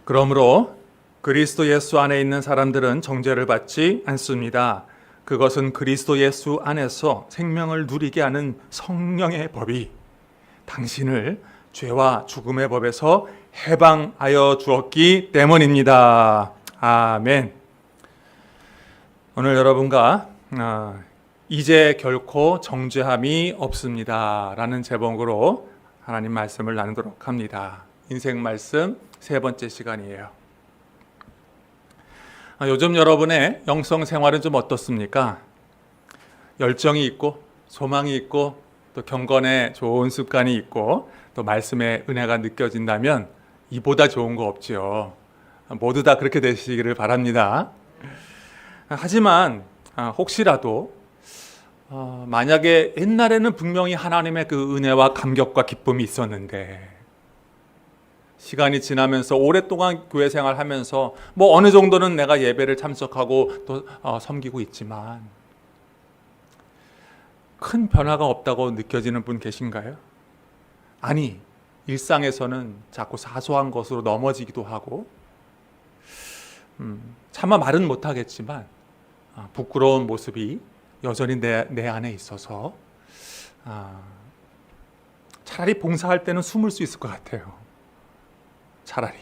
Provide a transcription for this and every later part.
그러므로 그리스도 예수 안에 있는 사람들은 정죄를 받지 않습니다. 그것은 그리스도 예수 안에서 생명을 누리게 하는 성령의 법이 당신을 죄와 죽음의 법에서 해방하여 주었기 때문입니다. 아멘. 오늘 여러분과 이제 결코 정죄함이 없습니다 라는 제목으로 하나님 말씀을 나누도록 합니다. 인생 말씀 세 번째 시간이에요. 요즘 여러분의 영성 생활은 좀 어떻습니까? 열정이 있고 소망이 있고 또 경건의 좋은 습관이 있고 또 말씀의 은혜가 느껴진다면 이보다 좋은 거 없지요. 모두 다 그렇게 되시기를 바랍니다. 하지만 혹시라도 만약에 옛날에는 분명히 하나님의 그 은혜와 감격과 기쁨이 있었는데 시간이 지나면서 오랫동안 교회 생활하면서 뭐 어느 정도는 내가 예배를 참석하고 또 섬기고 있지만 큰 변화가 없다고 느껴지는 분 계신가요? 아니, 일상에서는 자꾸 사소한 것으로 넘어지기도 하고 차마 말은 못하겠지만 부끄러운 모습이 여전히 내 안에 있어서 차라리 봉사할 때는 숨을 수 있을 것 같아요. 차라리.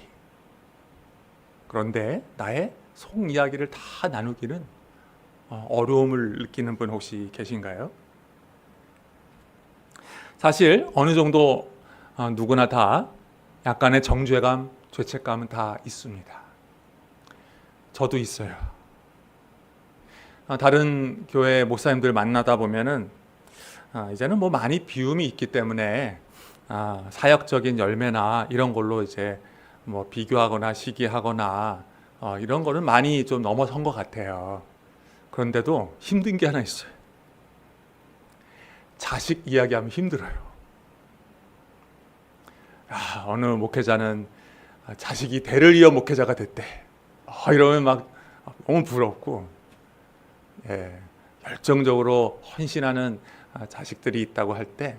그런데 나의 속 이야기를 다 나누기는 어려움을 느끼는 분 혹시 계신가요? 사실 어느 정도 누구나 다 약간의 정죄감, 죄책감은 다 있습니다. 저도 있어요. 다른 교회 목사님들 만나다 보면은 이제는 뭐 많이 비움이 있기 때문에 사역적인 열매나 이런 걸로 이제 뭐 비교하거나 시기하거나 이런 거는 많이 좀 넘어선 것 같아요. 그런데도 힘든 게 하나 있어요. 자식 이야기하면 힘들어요. 어느 목회자는 자식이 대를 이어 목회자가 됐대. 이러면 막 너무 부럽고 열정적으로 헌신하는 자식들이 있다고 할 때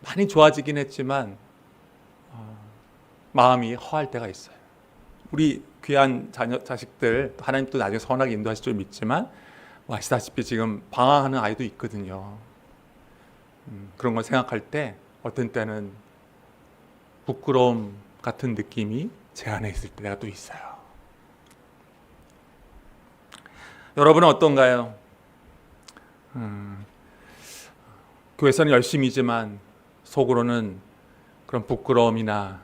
많이 좋아지긴 했지만 마음이 허할 때가 있어요. 우리 귀한 자식들 하나님도 나중에 선하게 인도하실 줄 믿지만 아시다시피 지금 방황하는 아이도 있거든요. 그런 걸 생각할 때 어떤 때는 부끄러움 같은 느낌이 제 안에 있을 때가 또 있어요. 여러분은 어떤가요? 교회에서는 열심히지만 속으로는 그런 부끄러움이나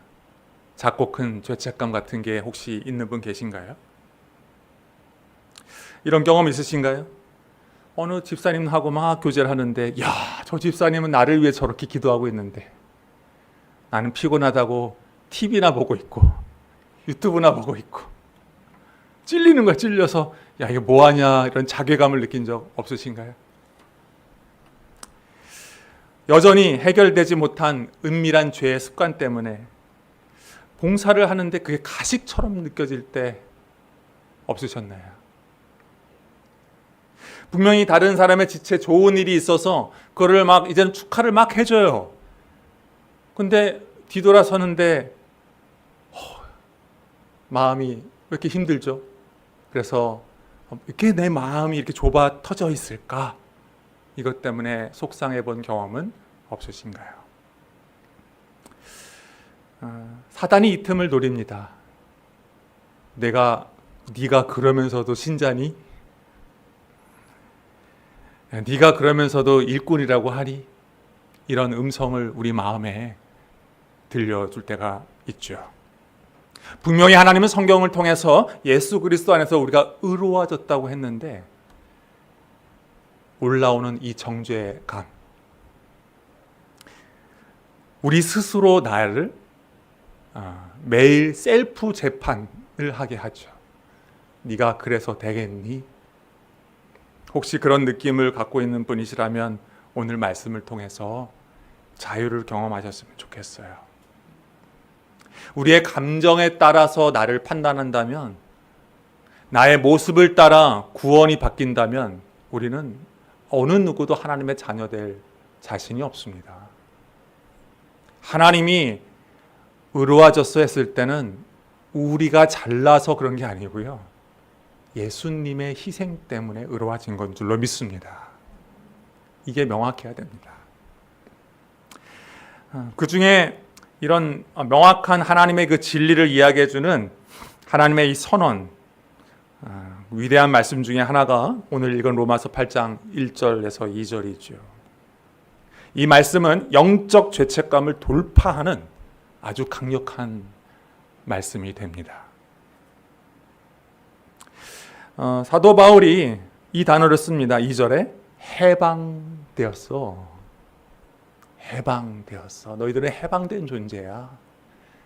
작고 큰 죄책감 같은 게 혹시 있는 분 계신가요? 이런 경험 있으신가요? 어느 집사님하고 막 교제를 하는데 저 집사님은 나를 위해 저렇게 기도하고 있는데 나는 피곤하다고 TV나 보고 있고 유튜브나 보고 있고 찔리는 거야. 찔려서 이거 뭐하냐 이런 자괴감을 느낀 적 없으신가요? 여전히 해결되지 못한 은밀한 죄의 습관 때문에 봉사를 하는데 그게 가식처럼 느껴질 때 없으셨나요? 분명히 다른 사람의 지체 좋은 일이 있어서 그거를 막 이제는 축하를 막 해줘요. 근데 뒤돌아서는데 마음이 왜 이렇게 힘들죠? 그래서 이렇게 내 마음이 이렇게 좁아 터져 있을까? 이것 때문에 속상해 본 경험은 없으신가요? 사단이 이 틈을 노립니다. 네가 그러면서도 신자니? 네가 그러면서도 일꾼이라고 하니? 이런 음성을 우리 마음에 들려줄 때가 있죠. 분명히 하나님은 성경을 통해서 예수 그리스도 안에서 우리가 의로워졌다고 했는데 올라오는 이 정죄감, 우리 스스로 나를 매일 셀프 재판을 하게 하죠. 네가 그래서 되겠니? 혹시 그런 느낌을 갖고 있는 분이시라면 오늘 말씀을 통해서 자유를 경험하셨으면 좋겠어요. 우리의 감정에 따라서 나를 판단한다면, 나의 모습을 따라 구원이 바뀐다면 우리는 어느 누구도 하나님의 자녀 될 자신이 없습니다. 하나님이 의로워졌어 했을 때는 우리가 잘나서 그런 게 아니고요. 예수님의 희생 때문에 의로워진 건 줄로 믿습니다. 이게 명확해야 됩니다. 그 중에 이런 명확한 하나님의 그 진리를 이야기해 주는 하나님의 이 선언, 위대한 말씀 중에 하나가 오늘 읽은 로마서 8장 1절에서 2절이죠. 이 말씀은 영적 죄책감을 돌파하는 아주 강력한 말씀이 됩니다. 사도 바울이 이 단어를 씁니다. 2절에 해방되었어. 해방되었어. 너희들은 해방된 존재야.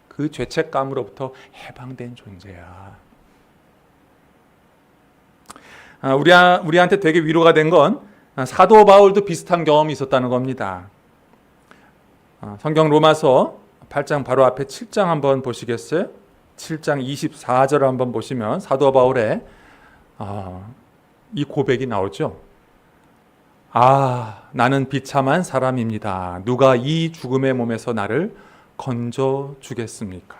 그 죄책감으로부터 해방된 존재야. 우리한테 되게 위로가 된 건 사도 바울도 비슷한 경험이 있었다는 겁니다. 성경 로마서 8장 바로 앞에 7장 한번 보시겠어요? 7장 24절을 한번 보시면 사도 바울의 이 고백이 나오죠. 나는 비참한 사람입니다. 누가 이 죽음의 몸에서 나를 건져 주겠습니까?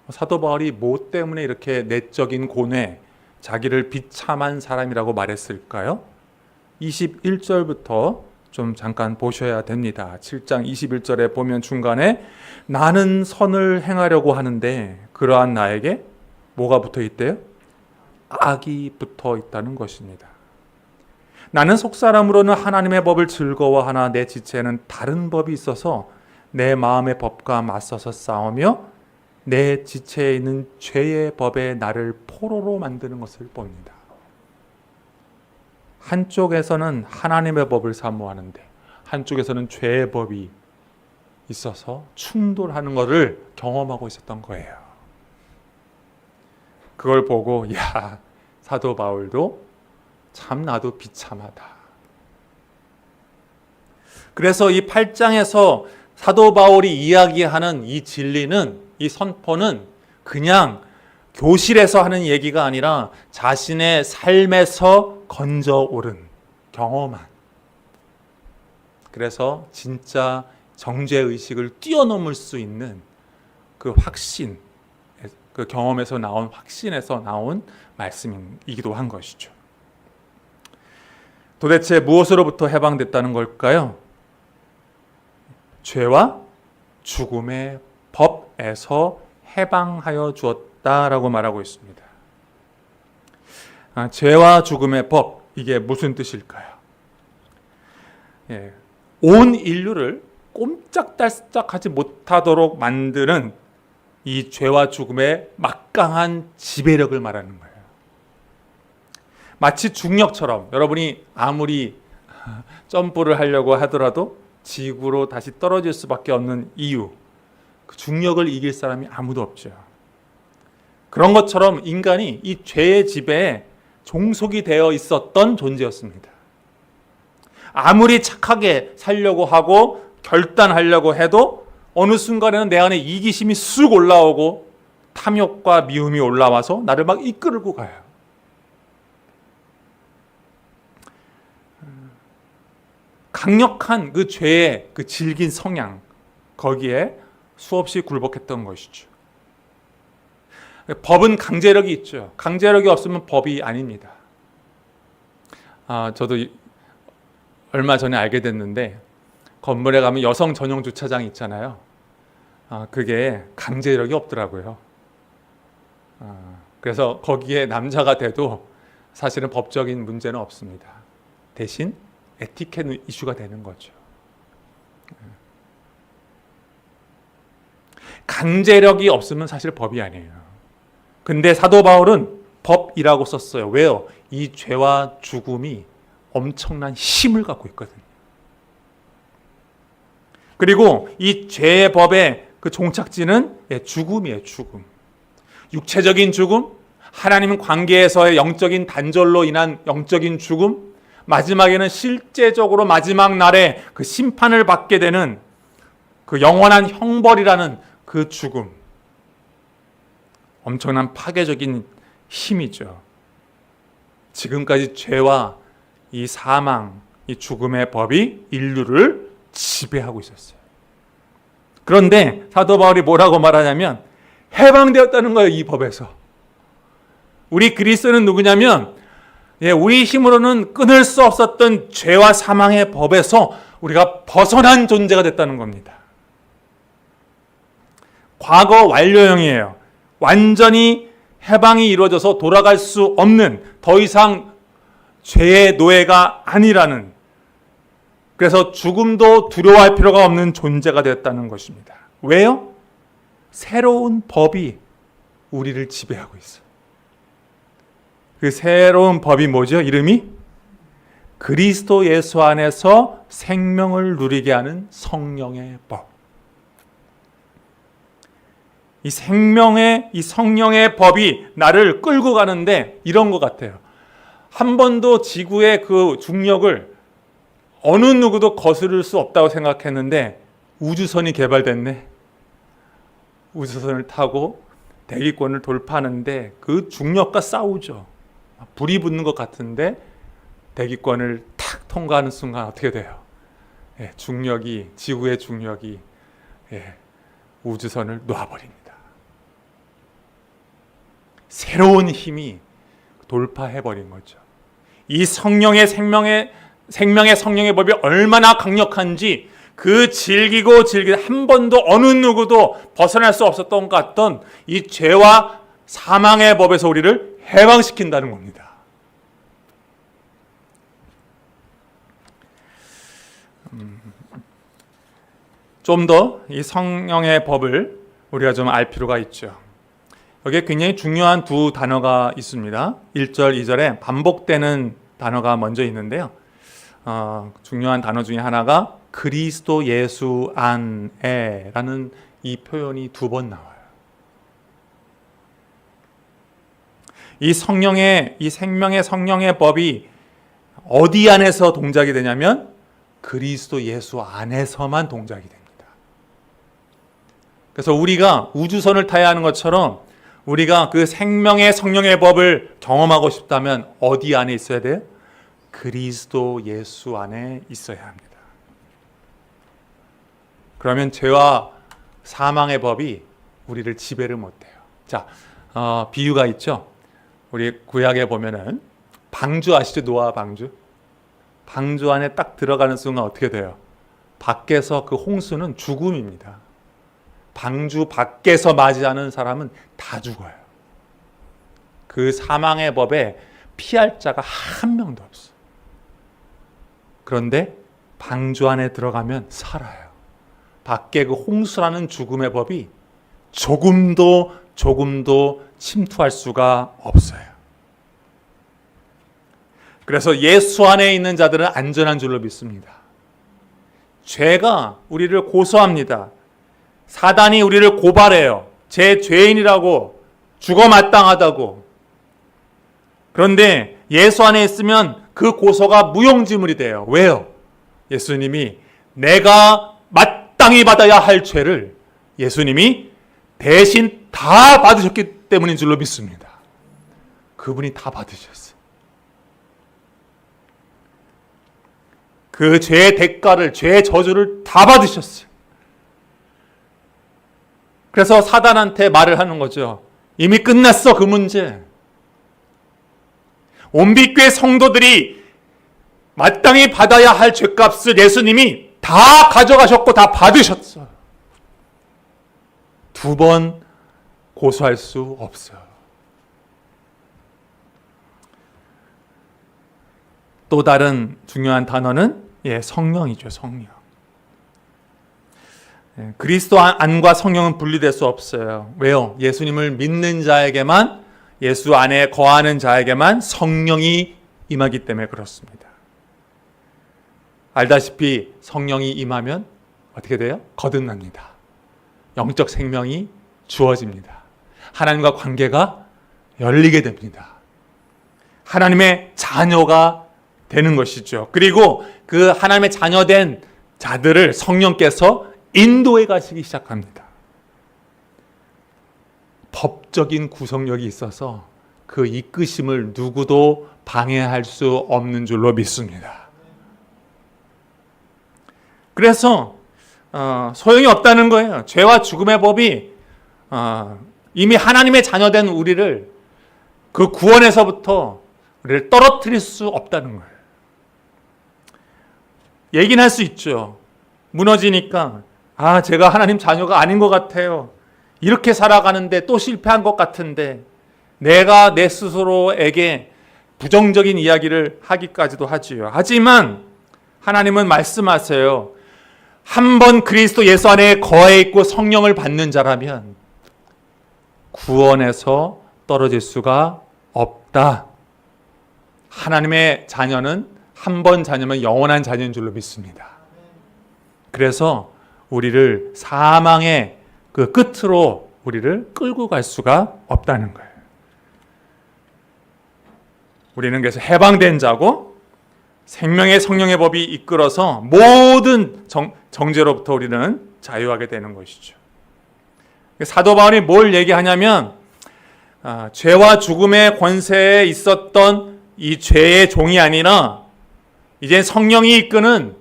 사도 바울이 뭐 때문에 이렇게 내적인 고뇌, 자기를 비참한 사람이라고 말했을까요? 21절부터 좀 잠깐 보셔야 됩니다. 7장 21절에 보면 중간에 나는 선을 행하려고 하는데 그러한 나에게 뭐가 붙어 있대요? 악이 붙어 있다는 것입니다. 나는 속사람으로는 하나님의 법을 즐거워하나 내 지체에는 다른 법이 있어서 내 마음의 법과 맞서서 싸우며 내 지체에 있는 죄의 법에 나를 포로로 만드는 것을 봅니다. 한쪽에서는 하나님의 법을 사모하는데 한쪽에서는 죄의 법이 있어서 충돌하는 것을 경험하고 있었던 거예요. 그걸 보고 사도 바울도 참 나도 비참하다. 그래서 이 8장에서 사도 바울이 이야기하는 이 진리는, 이 선포는 그냥 교실에서 하는 얘기가 아니라 자신의 삶에서 건져오른 경험한, 그래서 진짜 정죄의식을 뛰어넘을 수 있는 그 확신, 그 경험에서 나온 확신에서 나온 말씀이기도 한 것이죠. 도대체 무엇으로부터 해방됐다는 걸까요? 죄와 죽음의 법에서 해방하여 주었다라고 말하고 있습니다. 죄와 죽음의 법, 이게 무슨 뜻일까요? 온 인류를 꼼짝달싹하지 못하도록 만드는 이 죄와 죽음의 막강한 지배력을 말하는 거예요. 마치 중력처럼 여러분이 아무리 점프를 하려고 하더라도 지구로 다시 떨어질 수밖에 없는 이유, 그 중력을 이길 사람이 아무도 없죠. 그런 것처럼 인간이 이 죄의 지배에 종속이 되어 있었던 존재였습니다. 아무리 착하게 살려고 하고 결단하려고 해도 어느 순간에는 내 안에 이기심이 쑥 올라오고 탐욕과 미움이 올라와서 나를 막 이끌고 가요. 강력한 그 죄의 그 질긴 성향, 거기에 수없이 굴복했던 것이죠. 법은 강제력이 있죠. 강제력이 없으면 법이 아닙니다. 저도 얼마 전에 알게 됐는데 건물에 가면 여성 전용 주차장이 있잖아요. 그게 강제력이 없더라고요. 그래서 거기에 남자가 돼도 사실은 법적인 문제는 없습니다. 대신 에티켓 이슈가 되는 거죠. 강제력이 없으면 사실 법이 아니에요. 근데 사도 바울은 법이라고 썼어요. 왜요? 이 죄와 죽음이 엄청난 힘을 갖고 있거든요. 그리고 이 죄의 법의 그 종착지는 죽음이에요. 죽음. 육체적인 죽음, 하나님 관계에서의 영적인 단절로 인한 영적인 죽음, 마지막에는 실제적으로 마지막 날에 그 심판을 받게 되는 그 영원한 형벌이라는 그 죽음. 엄청난 파괴적인 힘이죠. 지금까지 죄와 이 사망, 이 죽음의 법이 인류를 지배하고 있었어요. 그런데 사도 바울이 뭐라고 말하냐면 해방되었다는 거예요. 이 법에서. 우리 그리스도는 누구냐면 우리 힘으로는 끊을 수 없었던 죄와 사망의 법에서 우리가 벗어난 존재가 됐다는 겁니다. 과거 완료형이에요. 완전히 해방이 이루어져서 돌아갈 수 없는, 더 이상 죄의 노예가 아니라는, 그래서 죽음도 두려워할 필요가 없는 존재가 됐다는 것입니다. 왜요? 새로운 법이 우리를 지배하고 있어요. 그 새로운 법이 뭐죠? 이름이 그리스도 예수 안에서 생명을 누리게 하는 성령의 법. 이 성령의 법이 나를 끌고 가는데 이런 것 같아요. 한 번도 지구의 그 중력을 어느 누구도 거스를 수 없다고 생각했는데 우주선이 개발됐네. 우주선을 타고 대기권을 돌파하는데 그 중력과 싸우죠. 불이 붙는 것 같은데 대기권을 탁 통과하는 순간 어떻게 돼요? 지구의 중력이 우주선을 놓아버립니다. 새로운 힘이 돌파해버린 거죠. 이 성령의 성령의 법이 얼마나 강력한지 그 질기고 한 번도 어느 누구도 벗어날 수 없었던 것 같던 이 죄와 사망의 법에서 우리를 해방시킨다는 겁니다. 좀 더 이 성령의 법을 우리가 좀 알 필요가 있죠. 여기에 굉장히 중요한 두 단어가 있습니다. 1절, 2절에 반복되는 단어가 먼저 있는데요. 중요한 단어 중에 하나가 그리스도 예수 안에 라는 이 표현이 2번 나와요. 이 생명의 성령의 법이 어디 안에서 동작이 되냐면 그리스도 예수 안에서만 동작이 됩니다. 그래서 우리가 우주선을 타야 하는 것처럼 우리가 그 생명의 성령의 법을 경험하고 싶다면 어디 안에 있어야 돼요? 그리스도 예수 안에 있어야 합니다. 그러면 죄와 사망의 법이 우리를 지배를 못해요. 자, 비유가 있죠. 우리 구약에 보면은 방주 아시죠? 노아 방주. 방주 안에 딱 들어가는 순간 어떻게 돼요? 밖에서 그 홍수는 죽음입니다. 방주 밖에서 맞이하는 사람은 다 죽어요. 그 사망의 법에 피할 자가 한 명도 없어요. 그런데 방주 안에 들어가면 살아요. 밖에 그 홍수라는 죽음의 법이 조금도 침투할 수가 없어요. 그래서 예수 안에 있는 자들은 안전한 줄로 믿습니다. 죄가 우리를 고소합니다. 사단이 우리를 고발해요. 제 죄인이라고, 죽어 마땅하다고. 그런데 예수 안에 있으면 그 고소가 무용지물이 돼요. 왜요? 예수님이 내가 마땅히 받아야 할 죄를 예수님이 대신 다 받으셨기 때문인 줄로 믿습니다. 그분이 다 받으셨어요. 그 죄의 대가를, 죄의 저주를 다 받으셨어요. 그래서 사단한테 말을 하는 거죠. 이미 끝났어, 그 문제. 온빛교회 성도들이 마땅히 받아야 할 죄값을 예수님이 다 가져가셨고 다 받으셨어. 2번 고소할 수 없어요. 또 다른 중요한 단어는 성령이죠. 성령. 그리스도 안과 성령은 분리될 수 없어요. 왜요? 예수님을 믿는 자에게만, 예수 안에 거하는 자에게만 성령이 임하기 때문에 그렇습니다. 알다시피 성령이 임하면 어떻게 돼요? 거듭납니다. 영적 생명이 주어집니다. 하나님과 관계가 열리게 됩니다. 하나님의 자녀가 되는 것이죠. 그리고 그 하나님의 자녀된 자들을 성령께서 인도해 가시기 시작합니다. 법적인 구속력이 있어서 그 이끄심을 누구도 방해할 수 없는 줄로 믿습니다. 그래서 소용이 없다는 거예요. 죄와 죽음의 법이 이미 하나님의 자녀된 우리를 그 구원에서부터 우리를 떨어뜨릴 수 없다는 거예요. 얘기는 할 수 있죠. 무너지니까 제가 하나님 자녀가 아닌 것 같아요. 이렇게 살아가는데 또 실패한 것 같은데 내가 내 스스로에게 부정적인 이야기를 하기까지도 하지요. 하지만 하나님은 말씀하세요. 한 번 그리스도 예수 안에 거해 있고 성령을 받는 자라면 구원에서 떨어질 수가 없다. 하나님의 자녀는 한 번 자녀면 영원한 자녀인 줄로 믿습니다. 그래서 우리를 사망의 그 끝으로 우리를 끌고 갈 수가 없다는 거예요. 우리는 그래서 해방된 자고 생명의 성령의 법이 이끌어서 모든 정죄로부터 우리는 자유하게 되는 것이죠. 사도 바울이 뭘 얘기하냐면 죄와 죽음의 권세에 있었던 이 죄의 종이 아니라 이제 성령이 이끄는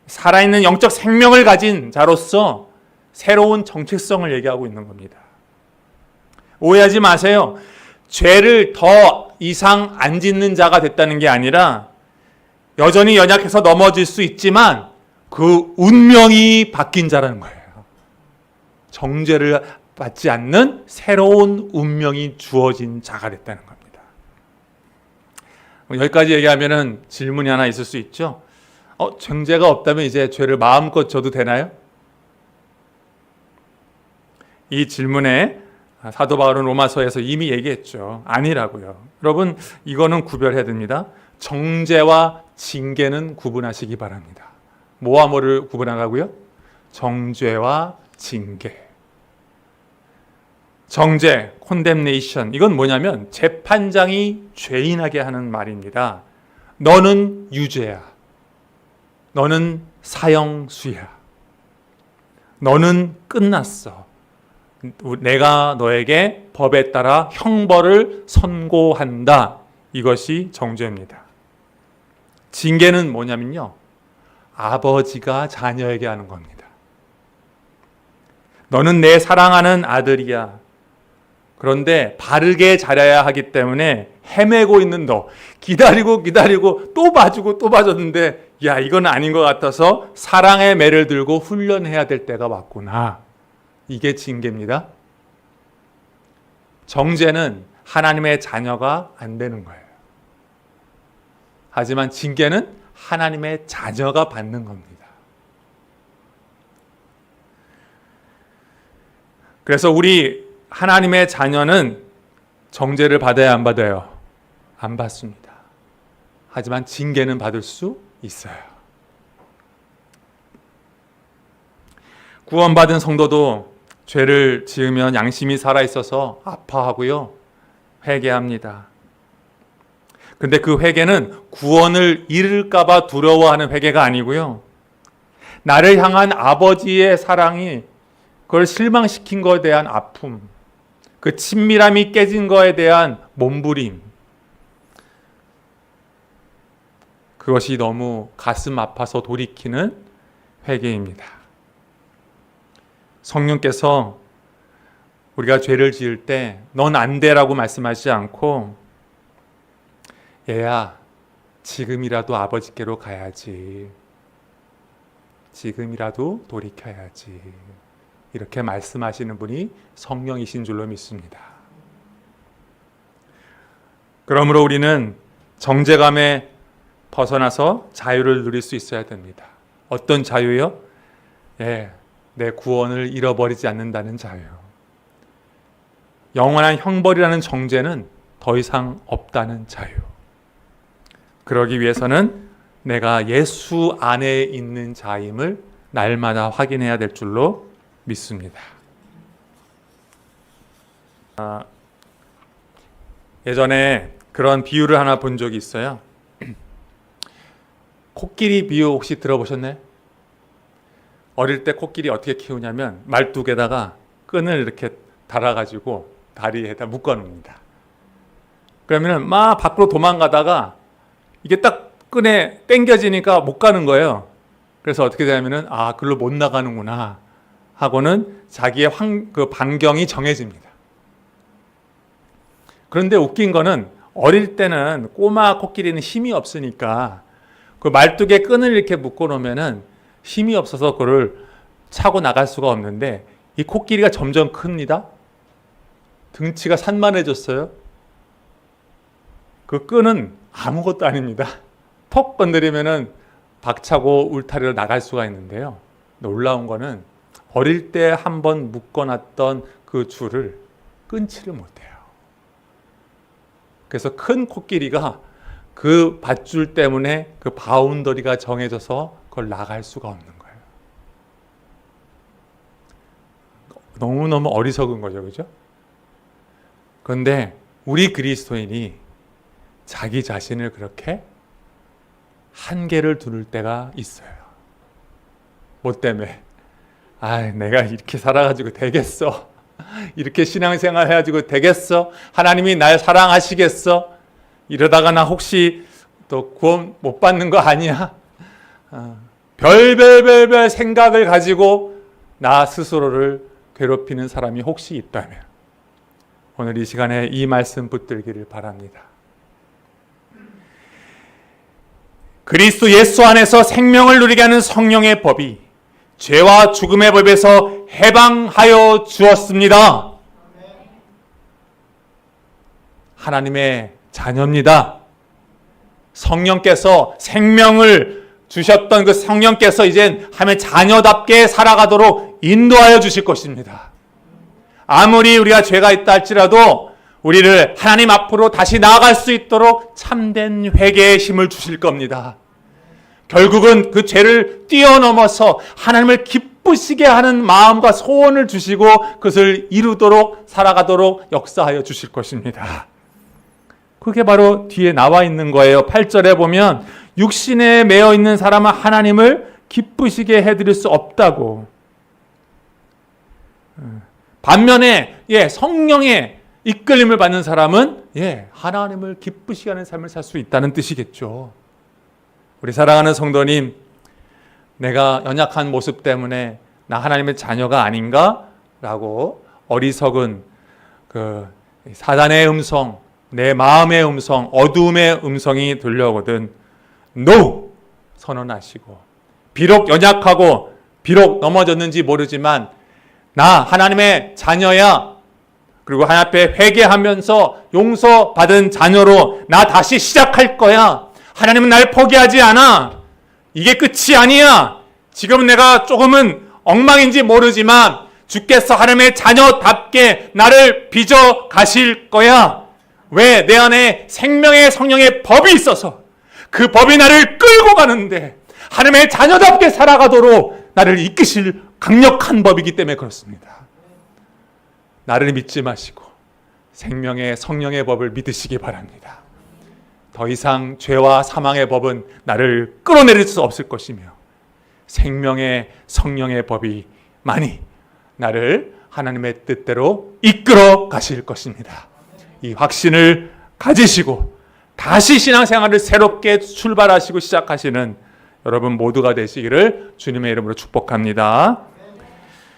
살아있는 영적 생명을 가진 자로서 새로운 정체성을 얘기하고 있는 겁니다. 오해하지 마세요. 죄를 더 이상 안 짓는 자가 됐다는 게 아니라 여전히 연약해서 넘어질 수 있지만 그 운명이 바뀐 자라는 거예요. 정죄를 받지 않는 새로운 운명이 주어진 자가 됐다는 겁니다. 여기까지 얘기하면은 질문이 하나 있을 수 있죠. 정죄가 없다면 이제 죄를 마음껏 져도 되나요? 이 질문에 사도 바울은 로마서에서 이미 얘기했죠. 아니라고요. 여러분, 이거는 구별해야 됩니다. 정죄와 징계는 구분하시기 바랍니다. 뭐와 뭐를 구분하라고요? 정죄와 징계. 정죄, condemnation. 이건 뭐냐면 재판장이 죄인하게 하는 말입니다. 너는 유죄야. 너는 사형수야. 너는 끝났어. 내가 너에게 법에 따라 형벌을 선고한다. 이것이 정죄입니다. 징계는 뭐냐면요. 아버지가 자녀에게 하는 겁니다. 너는 내 사랑하는 아들이야. 그런데 바르게 자라야 하기 때문에 헤매고 있는 너, 기다리고 또 봐주고 또 봐줬는데 이건 아닌 것 같아서 사랑의 매를 들고 훈련해야 될 때가 왔구나. 이게 징계입니다. 정죄는 하나님의 자녀가 안 되는 거예요. 하지만 징계는 하나님의 자녀가 받는 겁니다. 그래서 우리 하나님의 자녀는 정죄를 받아야 안 받아요? 안 받습니다. 하지만 징계는 받을 수 있어요. 구원받은 성도도 죄를 지으면 양심이 살아있어서 아파하고요. 회개합니다. 근데 그 회개는 구원을 잃을까 봐 두려워하는 회개가 아니고요. 나를 향한 아버지의 사랑이 그걸 실망시킨 것에 대한 아픔, 그 친밀함이 깨진 것에 대한 몸부림, 그것이 너무 가슴 아파서 돌이키는 회개입니다. 성령께서 우리가 죄를 지을 때 넌 안 돼라고 말씀하지 않고 얘야 지금이라도 아버지께로 가야지. 지금이라도 돌이켜야지. 이렇게 말씀하시는 분이 성령이신 줄로 믿습니다. 그러므로 우리는 정죄감에 벗어나서 자유를 누릴 수 있어야 됩니다. 어떤 자유요? 내 구원을 잃어버리지 않는다는 자유. 영원한 형벌이라는 정죄는 더 이상 없다는 자유. 그러기 위해서는 내가 예수 안에 있는 자임을 날마다 확인해야 될 줄로 믿습니다. 예전에 그런 비유를 하나 본 적이 있어요. 코끼리 비유 혹시 들어보셨나요? 어릴 때 코끼리 어떻게 키우냐면 말뚝에다가 끈을 이렇게 달아가지고 다리에다 묶어놓습니다. 그러면 막 밖으로 도망가다가 이게 딱 끈에 당겨지니까 못 가는 거예요. 그래서 어떻게 되냐면은 글로 못 나가는구나 하고는 자기의 그 반경이 정해집니다. 그런데 웃긴 거는 어릴 때는 꼬마 코끼리는 힘이 없으니까 그 말뚝에 끈을 이렇게 묶어 놓으면은 힘이 없어서 그걸 차고 나갈 수가 없는데, 이 코끼리가 점점 큽니다. 등치가 산만해졌어요. 그 끈은 아무것도 아닙니다. 톡 건드리면은 박차고 울타리로 나갈 수가 있는데요. 놀라운 거는 어릴 때 한번 묶어놨던 그 줄을 끊지를 못해요. 그래서 큰 코끼리가 그 밧줄 때문에 그 바운더리가 정해져서 그걸 나갈 수가 없는 거예요. 너무너무 어리석은 거죠, 그죠? 그런데 우리 그리스도인이 자기 자신을 그렇게 한계를 두를 때가 있어요. 뭐 때문에? 내가 이렇게 살아가지고 되겠어? 이렇게 신앙생활 해가지고 되겠어? 하나님이 날 사랑하시겠어? 이러다가 나 혹시 또 구원 못 받는 거 아니야? 별별 생각을 가지고 나 스스로를 괴롭히는 사람이 혹시 있다면 오늘 이 시간에 이 말씀 붙들기를 바랍니다. 그리스도 예수 안에서 생명을 누리게 하는 성령의 법이 죄와 죽음의 법에서 해방하여 주었습니다. 하나님의 자녀입니다. 성령께서 생명을 주셨던 그 성령께서 이젠 하나님의 자녀답게 살아가도록 인도하여 주실 것입니다. 아무리 우리가 죄가 있다 할지라도 우리를 하나님 앞으로 다시 나아갈 수 있도록 참된 회개의 힘을 주실 겁니다. 결국은 그 죄를 뛰어넘어서 하나님을 기쁘시게 하는 마음과 소원을 주시고 그것을 이루도록 살아가도록 역사하여 주실 것입니다. 그게 바로 뒤에 나와 있는 거예요. 8절에 보면 육신에 매여 있는 사람은 하나님을 기쁘시게 해드릴 수 없다고. 반면에 성령의 이끌림을 받는 사람은 하나님을 기쁘시게 하는 삶을 살 수 있다는 뜻이겠죠. 우리 사랑하는 성도님, 내가 연약한 모습 때문에 나 하나님의 자녀가 아닌가? 라고 어리석은 그 사단의 음성, 내 마음의 음성, 어두움의 음성이 들려오거든 NO! 선언하시고, 비록 연약하고 비록 넘어졌는지 모르지만 나 하나님의 자녀야. 그리고 하나님 앞에 회개하면서 용서받은 자녀로 나 다시 시작할 거야. 하나님은 날 포기하지 않아. 이게 끝이 아니야. 지금 내가 조금은 엉망인지 모르지만 주께서 하나님의 자녀답게 나를 빚어 가실 거야. 왜? 내 안에 생명의 성령의 법이 있어서 그 법이 나를 끌고 가는데 하나님의 자녀답게 살아가도록 나를 이끄실 강력한 법이기 때문에 그렇습니다. 나를 믿지 마시고 생명의 성령의 법을 믿으시기 바랍니다. 더 이상 죄와 사망의 법은 나를 끌어내릴 수 없을 것이며 생명의 성령의 법이 많이 나를 하나님의 뜻대로 이끌어 가실 것입니다. 이 확신을 가지시고 다시 신앙생활을 새롭게 출발하시고 시작하시는 여러분 모두가 되시기를 주님의 이름으로 축복합니다.